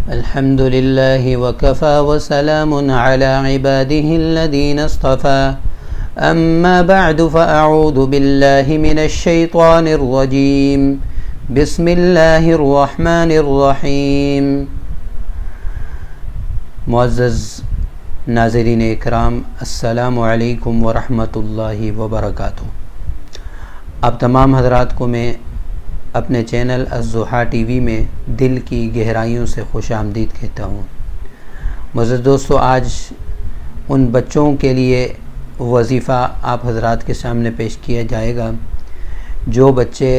الحمد لله وكفى وسلام على عباده الذين اصطفى أما بعد فأعوذ بالله من الشيطان الرجيم بسم الله الرحمن الرحیم۔ معزز ناظرین اکرام، السلام علیکم ورحمۃ اللہ وبرکاتہ۔ آپ تمام حضرات کو میں اپنے چینل الضحیٰ ٹی وی میں دل کی گہرائیوں سے خوش آمدید کہتا ہوں۔ معزز دوستو، آج ان بچوں کے لیے وظیفہ آپ حضرات کے سامنے پیش کیا جائے گا جو بچے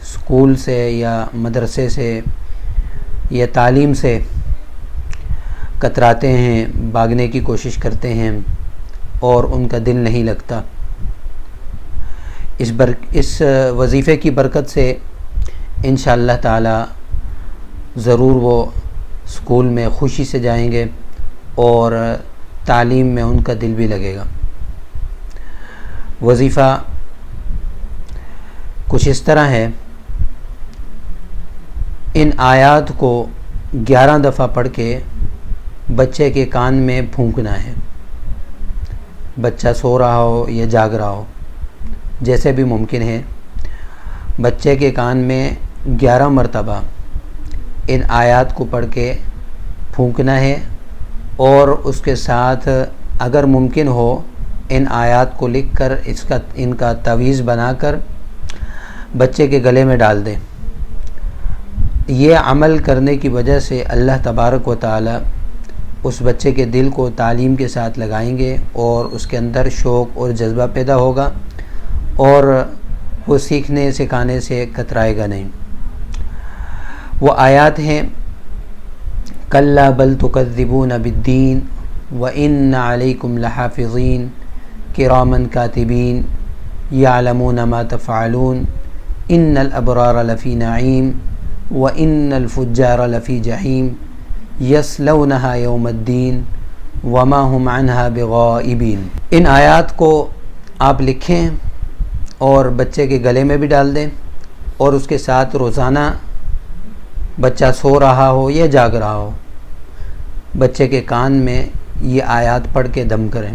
اسکول سے یا مدرسے سے یا تعلیم سے کتراتے ہیں، بھاگنے کی کوشش کرتے ہیں اور ان کا دل نہیں لگتا۔ اس وظیفے کی برکت سے انشاءاللہ تعالی ضرور وہ اسکول میں خوشی سے جائیں گے اور تعلیم میں ان کا دل بھی لگے گا۔ وظیفہ کچھ اس طرح ہے، ان آیات کو 11 دفعہ پڑھ کے بچے کے کان میں پھونکنا ہے۔ بچہ سو رہا ہو یا جاگ رہا ہو، جیسے بھی ممکن ہے، بچے کے کان میں 11 مرتبہ ان آیات کو پڑھ کے پھونکنا ہے، اور اس کے ساتھ اگر ممکن ہو ان آیات کو لکھ کر ان کا تعویذ بنا کر بچے کے گلے میں ڈال دیں۔ یہ عمل کرنے کی وجہ سے اللہ تبارک و تعالی اس بچے کے دل کو تعلیم کے ساتھ لگائیں گے اور اس کے اندر شوق اور جذبہ پیدا ہوگا اور وہ سیکھنے سکھانے سے کترائے گا نہیں۔ وہ آیات ہیں: کلا بل تکذبون بالدین وان علیکم لحافظین کراما کاتبین یعلمون ما تفعلون ان الابرار لفی نعیم وان الفجار لفی جحیم یصلونها یوم الدین وما هم عنها بغائبین۔ ان آیات کو آپ لکھیں اور بچے کے گلے میں بھی ڈال دیں، اور اس کے ساتھ روزانہ بچہ سو رہا ہو یا جاگ رہا ہو، بچے کے کان میں یہ آیات پڑھ کے دم کریں۔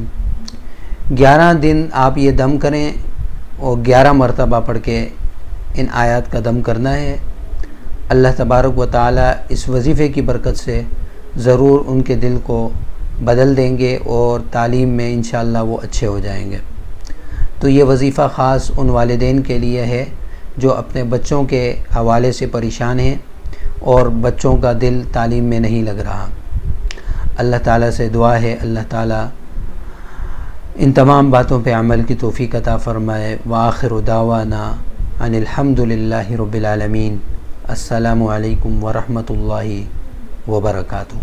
11 دن آپ یہ دم کریں اور 11 مرتبہ پڑھ کے ان آیات کا دم کرنا ہے۔ اللہ تبارک و تعالی اس وظیفے کی برکت سے ضرور ان کے دل کو بدل دیں گے اور تعلیم میں انشاءاللہ وہ اچھے ہو جائیں گے۔ تو یہ وظیفہ خاص ان والدین کے لیے ہے جو اپنے بچوں کے حوالے سے پریشان ہیں اور بچوں کا دل تعلیم میں نہیں لگ رہا۔ اللہ تعالیٰ سے دعا ہے اللہ تعالیٰ ان تمام باتوں پہ عمل کی توفیق عطا فرمائے۔ وآخر دعوانا ان الحمد للہ رب العالمین۔ السلام علیکم ورحمۃ اللہ وبرکاتہ۔